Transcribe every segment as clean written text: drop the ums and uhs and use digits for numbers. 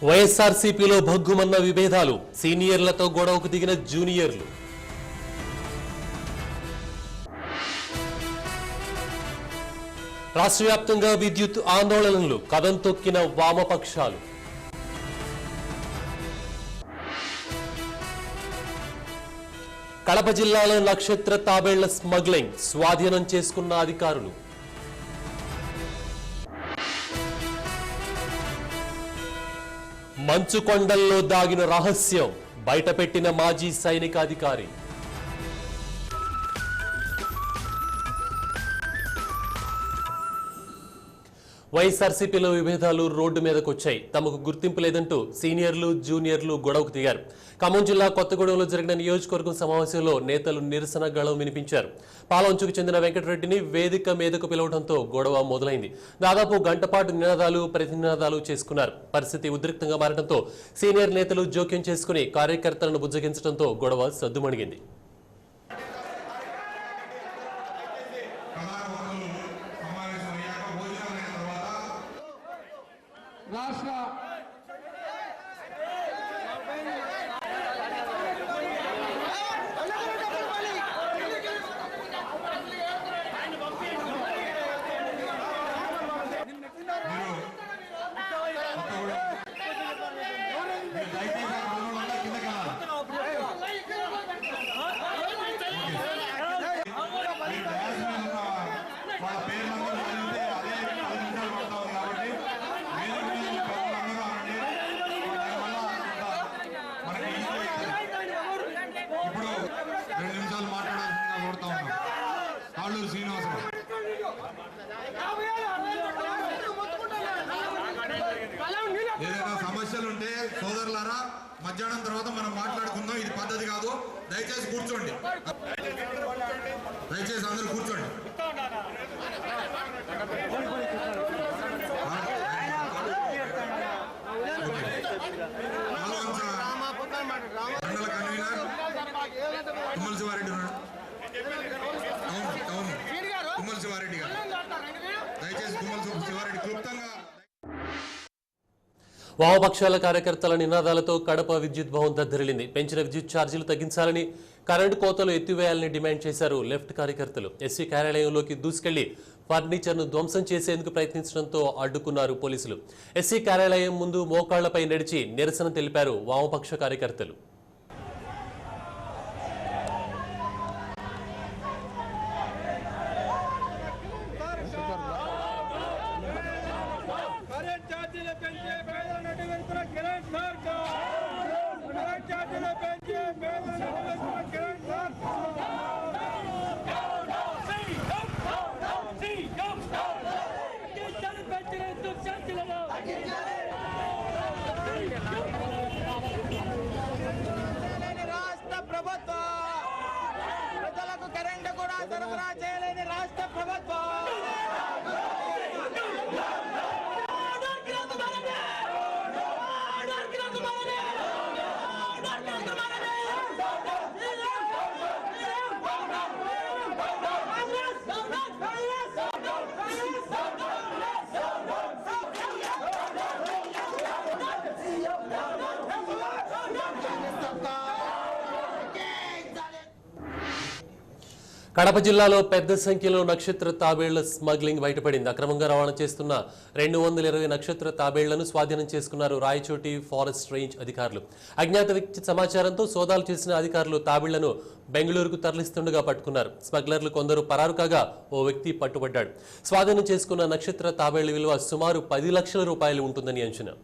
వైఎస్ఆర్సీపీలో భగ్గుమన్న విభేదాలు, సీనియర్లతో గొడవకు దిగిన జూనియర్లు. రాష్ట్ర వ్యాప్తంగా విద్యుత్ ఆందోళనలు, కదం తొక్కిన వామపక్షాలు. కడప జిల్లాలో నక్షత్ర తాబేళ్ల స్మగ్లింగ్, స్వాధీనం చేసుకున్న అధికారులు. మంచుకొండల్లో దాగిన రహస్యం బయటపెట్టిన మాజీ సైనికాధికారి. వైఎస్ఆర్సీపీలో విభేదాలు రోడ్డు మీదకు వచ్చాయి. తమకు గుర్తింపు లేదంటూ సీనియర్లు జూనియర్లు గొడవకు దిగారు. ఖమ్మం జిల్లా కొత్తగూడెంలో జరిగిన నియోజకవర్గం సమావేశంలో నేతలు నిరసన గళం వినిపించారు. పాలవంచుకు చెందిన వెంకటరెడ్డిని వేదిక మీదకు పిలవడంతో గొడవ మొదలైంది. దాదాపు గంటపాటు నినాదాలు ప్రతినినాదాలు చేసుకున్నారు. పరిస్థితి ఉద్రిక్తంగా మారడంతో సీనియర్ నేతలు జోక్యం చేసుకుని కార్యకర్తలను బుజ్జగించడంతో గొడవ సద్దుమణిగింది. రాష్ట్ర ఏదైనా సమస్యలుంటే సోదరులారా మధ్యాహ్నం తర్వాత మనం మాట్లాడుకుందాం. ఇది పద్ధతి కాదు. దయచేసి కూర్చోండి. దయచేసి అందరూ కూర్చోండి. మండల కన్వీనర్ తుమ్మల శివారెడ్డి ఉన్నాడు. అవును తుమ్మల శివారెడ్డి గారు, దయచేసి తుమ్మల శివారెడ్డి క్లుప్తంగా. వామపక్షాల కార్యకర్తల నినాదాలతో కడప విద్యుత్ భవన్ దద్దరిల్లింది. పెంచిన విద్యుత్ ఛార్జీలు తగ్గించాలని, కరెంటు కోతలు ఎత్తివేయాలని డిమాండ్ చేశారు లెఫ్ట్ కార్యకర్తలు. ఎస్సీ కార్యాలయంలోకి దూసుకెళ్లి ఫర్నిచర్ను ధ్వంసం చేసేందుకు ప్రయత్నించడంతో అడ్డుకున్నారు పోలీసులు. ఎస్సీ కార్యాలయం ముందు మోకాళ్లపై నడిచి నిరసన తెలిపారు వామపక్ష కార్యకర్తలు. రాష్ట్ర ప్రభుత్వం ప్రజలకు కరెంటు కూడా సరఫరా చేయలేని రాష్ట్ర ప్రభుత్వం. కడప జిల్లాలో పెద్ద సంఖ్యలో నక్షత్ర తాబేళ్ల స్మగ్లింగ్ బయటపడింది. అక్రమంగా రవాణా చేస్తున్న 220 నక్షత్ర తాబేళ్లను స్వాధీనం చేసుకున్నారు రాయచోటి ఫారెస్ట్ రేంజ్ అధికారులు. అజ్ఞాత వ్యక్తి సమాచారంతో సోదాలు చేసిన అధికారులు తాబేళ్లను బెంగళూరుకు తరలిస్తుండగా పట్టుకున్నారు. స్మగ్లర్లు కొందరు పరారు కాగా ఓ వ్యక్తి పట్టుబడ్డాడు. స్వాధీనం చేసుకున్న నక్షత్ర తాబేళ్ల విలువ సుమారు 10 లక్షల రూపాయలు ఉంటుందని అంచనా.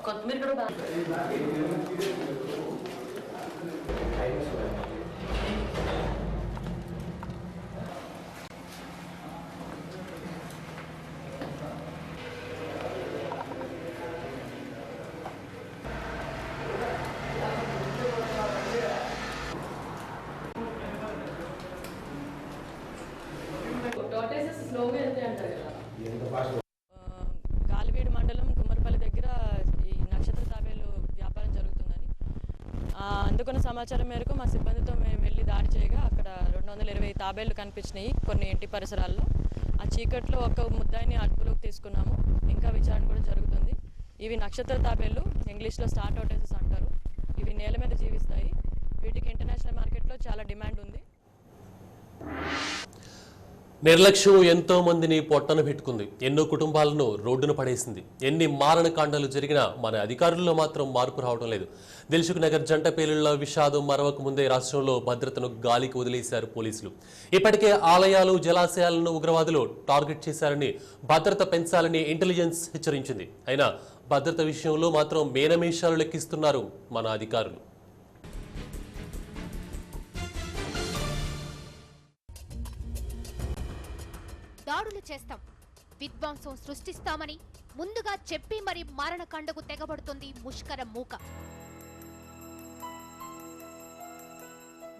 కొత్తిమీర కూడా గాలివీడు మండలం కుమ్మరపల్లి దగ్గర ఈ నక్షత్ర తాబేలు వ్యాపారం జరుగుతుంది. అందుకున్న సమాచారం మేరకు మా సిబ్బందితో మేము వెళ్ళి దాడి చేయగా అక్కడ 220 తాబేళ్లు కనిపించినాయి కొన్ని ఇంటి పరిసరాల్లో. ఆ చీకట్లో ఒక ముద్దాయిని అదుపులోకి తీసుకున్నాము. ఇంకా విచారణ కూడా జరుగుతుంది. ఇవి నక్షత్ర తాబేళ్లు, ఇంగ్లీష్లో స్టార్ టోర్టోయిసెస్ అంటారు. ఇవి నేల మీద జీవిస్తాయి. వీటికి ఇంటర్నేషనల్ మార్కెట్లో చాలా డిమాండ్ ఉంది. నిర్లక్ష్యం ఎంతో మందిని పొట్టన పెట్టుకుంది. ఎన్నో కుటుంబాలను రోడ్డున పడేసింది. ఎన్ని మారణకాండాలు జరిగినా మన అధికారుల్లో మాత్రం మార్పు రావడం లేదు. దిల్సుఖ్ నగర్ జంట పేలుళ్ల విషాదం మరవక ముందే రాష్ట్రంలో భద్రతను గాలికి వదిలేశారు పోలీసులు. ఇప్పటికే ఆలయాలు, జలాశయాలను ఉగ్రవాదులు టార్గెట్ చేశారని, భద్రత పెంచాలని ఇంటెలిజెన్స్ హెచ్చరించింది. అయినా భద్రత విషయంలో మాత్రం మేనమేషాలు లెక్కిస్తున్నారు మన అధికారులు. దాడులు చేస్తాం, విధ్వంసం సృష్టిస్తామని ముందుగా చెప్పి మరి మారణకాండకు తెగబడుతుంది ముష్కర మూక.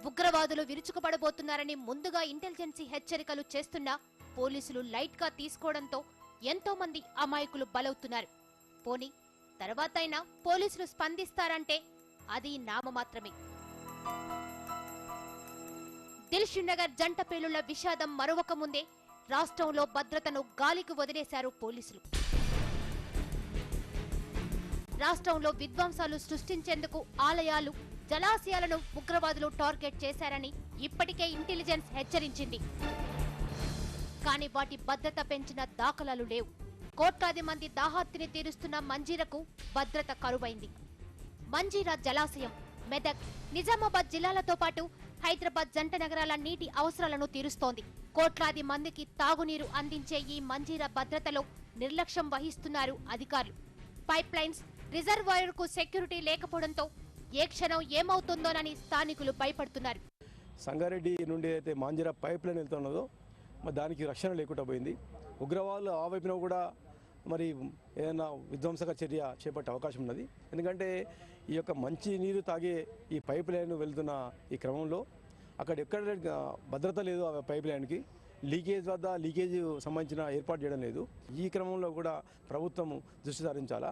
ఉగ్రవాదులు విరుచుకుపడబోతున్నారని ముందుగా ఇంటెలిజెన్సీ హెచ్చరికలు చేస్తున్నా పోలీసులు లైట్ గా తీసుకోవడంతో ఎంతో మంది అమాయకులు బలవుతున్నారు. పోనీ తర్వాతైనా పోలీసులు స్పందిస్తారంటే అది నామమాత్రమే. దిల్సుఖ్ నగర్ జంట పేలుళ్ల విషాదం మరొక ముందే రాష్ట్రంలో భద్రతను గాలికి వదిలేశారు పోలీసులు. రాష్ట్రంలో విధ్వంసాలు సృష్టించేందుకు ఆలయాలు, జలాశయాలను ఉగ్రవాదులు టార్గెట్ చేశారని ఇప్పటికే ఇంటెలిజెన్స్ హెచ్చరించింది. కానీ వాటి భద్రత పెంచిన దాఖలాలు లేవు. కోట్లాది మంది దాహార్తిని తీరుస్తున్న మంజీరకు భద్రత కరువైంది. మంజీరా జలాశయం మెదక్, నిజామాబాద్ జిల్లాలతో పాటు హైదరాబాద్ జంట నగరాల నీటి అవసరాలను తీరుస్తోంది. కోట్లాది మందికి తాగునీరు అందించే ఈ మంజీరా భద్రతలో నిర్లక్ష్యం వహిస్తున్నారు అధికారులు. పైప్ లైన్స్, రిజర్వాయర్ కు సెక్యూరిటీ లేకపోవడంతో ఏ క్షణం ఏమవుతుందోనని స్థానికులు భయపడుతున్నారు. సంగారెడ్డి నుండి అయితే మంజీరా పైప్ లైన్ వెళ్తున్నదో మరి దానికి రక్షణ లేకుండా పోయింది. ఉగ్రవాదులు ఆ వైపున కూడా మరి ఏదైనా విధ్వంసక చర్య చేపట్టే అవకాశం ఉన్నది. ఎందుకంటే ఈ యొక్క మంచి నీరు తాగే ఈ పైప్ లైన్ వెళ్తున్న ఈ క్రమంలో అక్కడ ఎక్కడ భద్రత లేదు. ఆ పైప్ లైన్కి లీకేజ్ వద్ద లీకేజ్ సంబంధించిన ఏర్పాటు చేయడం లేదు. ఈ క్రమంలో కూడా ప్రభుత్వం దృష్టి సారించాలా.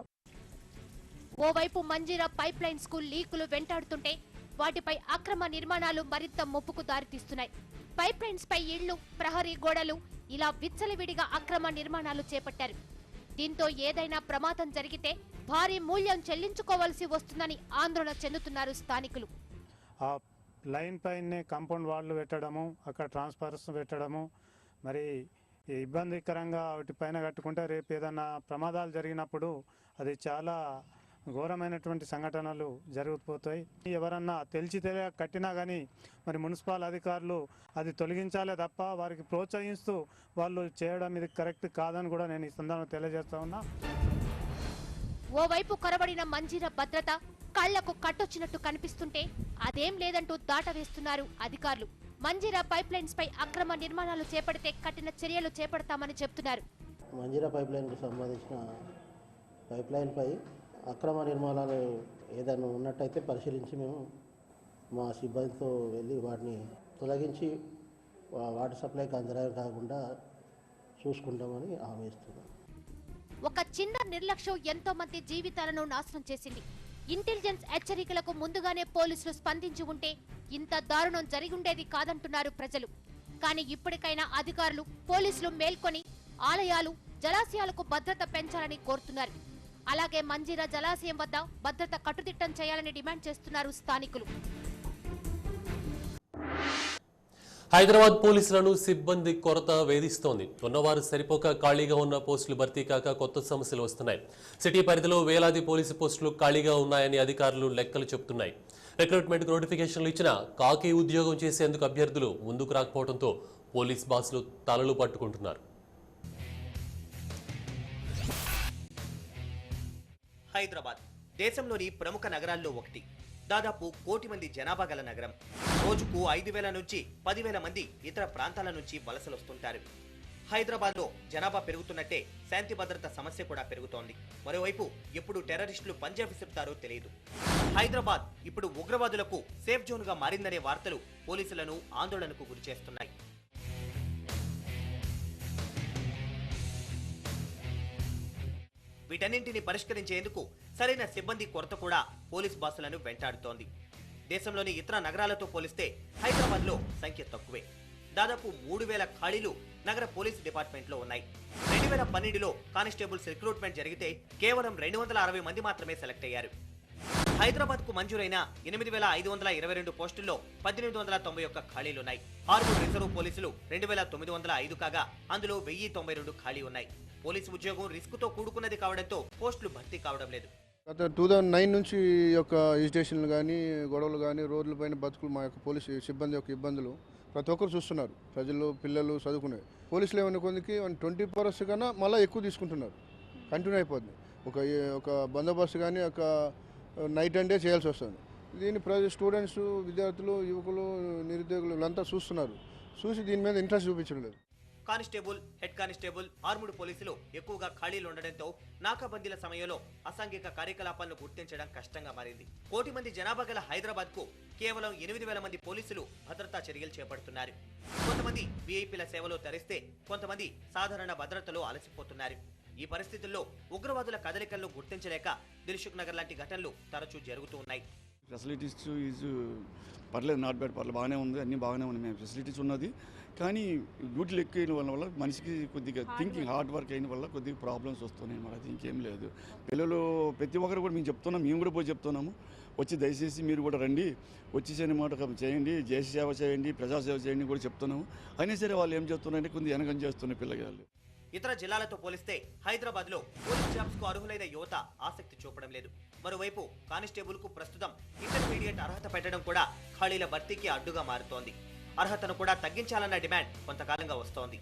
ఓవైపు మంజీరా పైప్ లైన్స్ కు లీకులు వెంటాడుతుంటే వాటిపై అక్రమ నిర్మాణాలు మరింత ముప్పుకు దారితీస్తున్నాయి. పైప్ లైన్స్ పై ఇళ్లు, ప్రహరీ గోడలు ఇలా విచ్చలవిడిగా అక్రమ నిర్మాణాలు చేపట్టారు. దీంతో ఏదైనా ప్రమాదం జరిగితే భారీ మూల్యం చెల్లించుకోవాల్సి వస్తుందని ఆందోళన చెందుతున్నారు స్థానికులు. ఆ లైన్ పైనే కాంపౌండ్ వాళ్ళు పెట్టడము, అక్కడ ట్రాన్స్ఫార్మర్స్ పెట్టడము, మరి ఇబ్బందికరంగా వాటి పైన కట్టుకుంటే రేపు ఏదైనా ప్రమాదాలు జరిగినప్పుడు అది చాలా ఘోరమైనటువంటి సంఘటనలు జరుగుతుపోతాయి. ఎవరన్నా తెలియక కట్టినా కానీ మరి మున్సిపల్ అధికారులు అది తొలగించాలే తప్ప వారికి ప్రోత్సహిస్తూ వాళ్ళు చేయడం ఇది కరెక్ట్ కాదని కూడా నేను ఈ సందర్భంగా తెలియజేస్తా ఉన్నా. ఓవైపు కొరబడిన మంజీరా భద్రత కళ్లకు కట్టొచ్చినట్టు కనిపిస్తుంటే అదేం లేదంటూ దాటవేస్తున్నారు అధికారులు. మంజీరా పైప్ లైన్స్ పై అక్రమ నిర్మాణాలు చేపడితే కఠిన చర్యలు చేపడతామని చెప్తున్నారు. మంజీరా పైప్ లైన్కు సంబంధించిన పైప్ లైన్ పై అక్రమ నిర్మాణాలు ఏదైనా ఉన్నట్టయితే పరిశీలించి మేము మా సిబ్బందితో వెళ్ళి వాటిని తొలగించి వాటర్ సప్లైకి అంతరాయం కాకుండా చూసుకుంటామని హామీ ఇస్తున్నాం. ఒక చిన్న నిర్లక్ష్యం ఎంతో మంది జీవితాలను నాశనం చేసింది. ఇంటెలిజెన్స్ హెచ్చరికలకు ముందుగానే పోలీసులు స్పందించి ఉంటే ఇంత దారుణం జరిగుండేది కాదంటున్నారు ప్రజలు. కానీ ఇప్పటికైనా అధికారులు, పోలీసులు మేల్కొని ఆలయాలు, జలాశయాలకు భద్రత పెంచాలని కోరుతున్నారు. అలాగే మంజీరా జలాశయం వద్ద భద్రత కట్టుదిట్టం చేయాలని డిమాండ్ చేస్తున్నారు స్థానికులు. హైదరాబాద్ పోలీసులను సిబ్బంది కొరత వేధిస్తోంది. ఉన్నవారు సరిపోక ఖాళీగా ఉన్న పోస్టులు భర్తీ కాక కొత్త సమస్యలు వస్తున్నాయి. సిటీ పరిధిలో వేలాది పోలీసు పోస్టులు ఖాళీగా ఉన్నాయని అధికారులు లెక్కలు చెబుతున్నాయి. రిక్రూట్మెంట్ నోటిఫికేషన్లు ఇచ్చినా కాకి ఉద్యోగం చేసేందుకు అభ్యర్థులు ముందుకు రాకపోవడంతో పోలీస్ బాసులు తలలు పట్టుకుంటున్నారు. హైదరాబాద్ దేశంలోని ప్రముఖ నగరాల్లో ఒకటి. దాదాపు 1 కోటి మంది జనాభా గల నగరం. రోజుకు 5,000 నుంచి 10,000 మంది ఇతర ప్రాంతాల నుంచి వలసలొస్తుంటారు. హైదరాబాద్లో జనాభా పెరుగుతున్నట్టే శాంతి భద్రత సమస్య కూడా పెరుగుతోంది. మరోవైపు ఎప్పుడు టెర్రరిస్టులు పంజా విసురుతారో తెలియదు. హైదరాబాద్ ఇప్పుడు ఉగ్రవాదులకు సేఫ్ జోన్గా మారిందనే వార్తలు పోలీసులను ఆందోళనకు గురిచేస్తున్నాయి. వీటన్నింటినీ పరిష్కరించేందుకు సరైన సిబ్బంది కొరత కూడా పోలీస్ బాసులను వెంటాడుతోంది. దేశంలోని ఇతర నగరాలతో పోలిస్తే హైదరాబాద్లో సంఖ్య తక్కువే. దాదాపు 3000 ఖాళీలు నగర పోలీసు డిపార్ట్మెంట్లో ఉన్నాయి. 2012లో కానిస్టేబుల్స్ రిక్రూట్మెంట్ జరిగితే కేవలం 260 మంది మాత్రమే సెలెక్ట్ అయ్యారు. హైదరాబాద్కు మంజూరైన 8522 పోస్టుల్లో 1891 ఖాళీలున్నాయి. 6 రిజర్వ్ పోలీసులు 2905 కాగా అందులో 1092 ఖాళీ ఉన్నాయి. పోలీసు ఉద్యోగం రిస్కుతో కూడుకున్నది కావడంతో పోస్టులు భర్తీ కావడం లేదు. గత 2009 నుంచి ఈ యొక్క ఎజిటేషన్లు కానీ గొడవలు కానీ రోడ్లపైన బతుకులు మా యొక్క పోలీసు సిబ్బంది యొక్క ఇబ్బందులు ప్రతి ఒక్కరు చూస్తున్నారు. ప్రజలు పిల్లలు చదువుకునే పోలీసులు ఏమైనా కొందికి 24 కన్నా మళ్ళీ ఎక్కువ తీసుకుంటున్నారు. కంటిన్యూ అయిపోతుంది. ఒక బందోబస్తు కానీ ఒక నైట్ అండ్ డే చేయాల్సి వస్తుంది. దీన్ని స్టూడెంట్స్, విద్యార్థులు, యువకులు, నిరుద్యోగులు వీళ్ళంతా చూసి దీని మీద ఇంట్రెస్ట్ చూపించడం లేదు. కానిస్టేబుల్, హెడ్ కానిస్టేబుల్, ఆర్ముడ్ పోలీసులు ఎక్కువగా ఖాళీలు ఉండడంతో నాకాబందీల సమయంలో అసాంఘిక కార్యకలాపాలను గుర్తించడం కష్టంగా మారింది. 1 కోటి మంది జనాభా గల హైదరాబాద్ కు కేవలం 8000 మంది పోలీసులు భద్రతా చర్యలు చేపడుతున్నారు. కొంతమంది వీఐపీల సేవలో తరిస్తే కొంతమంది సాధారణ భద్రతలో అలసిపోతున్నారు. ఈ పరిస్థితుల్లో ఉగ్రవాదుల కదలికలను గుర్తించలేక దిల్సుఖ్ నగర్ లాంటి ఘటనలు తరచూ జరుగుతూ ఉన్నాయి. ఫెసిలిటీస్ పర్లేదు, నాట్ బ్యాడ్, పర్లేదు, బాగానే ఉంది, అన్నీ బాగానే ఉన్నాయి. మేము ఫెసిలిటీస్ ఉన్నది, కానీ డ్యూటీలు ఎక్కువ వల్ల మనిషికి కొద్దిగా థింకింగ్ హార్డ్ వర్క్ అయిన వల్ల కొద్దిగా ప్రాబ్లమ్స్ వస్తున్నాయి అన్నమాట. అది ఇంకేం లేదు. పిల్లలు ప్రతి ఒక్కరు కూడా మేము చెప్తున్నాం, మేము కూడా పోయి చెప్తున్నాము, వచ్చి దయచేసి మీరు కూడా రండి, వచ్చేసి అనమాట చేయండి, దేశ సేవ చేయండి, ప్రజాసేవ చేయండి కూడా చెప్తున్నాము. అయినా సరే వాళ్ళు ఏం చెప్తున్నారంటే కొద్దిగా వెనకం చేస్తున్నారు పిల్లగాళ్ళు. ఇతర జిల్లాలతో పోలిస్తే హైదరాబాద్ లో పోలీస్ జాబ్స్ కు అర్హులైన యువత ఆసక్తి చూపడం లేదు. మరోవైపు కానిస్టేబుల్ కు ప్రస్తుతం ఇంటర్మీడియట్ అర్హత పెట్టడం కూడా ఖాళీల భర్తీకి అడ్డుగా మారుతోంది. అర్హతను కూడా తగ్గించాలన్న డిమాండ్ కొంతకాలంగా వస్తోంది.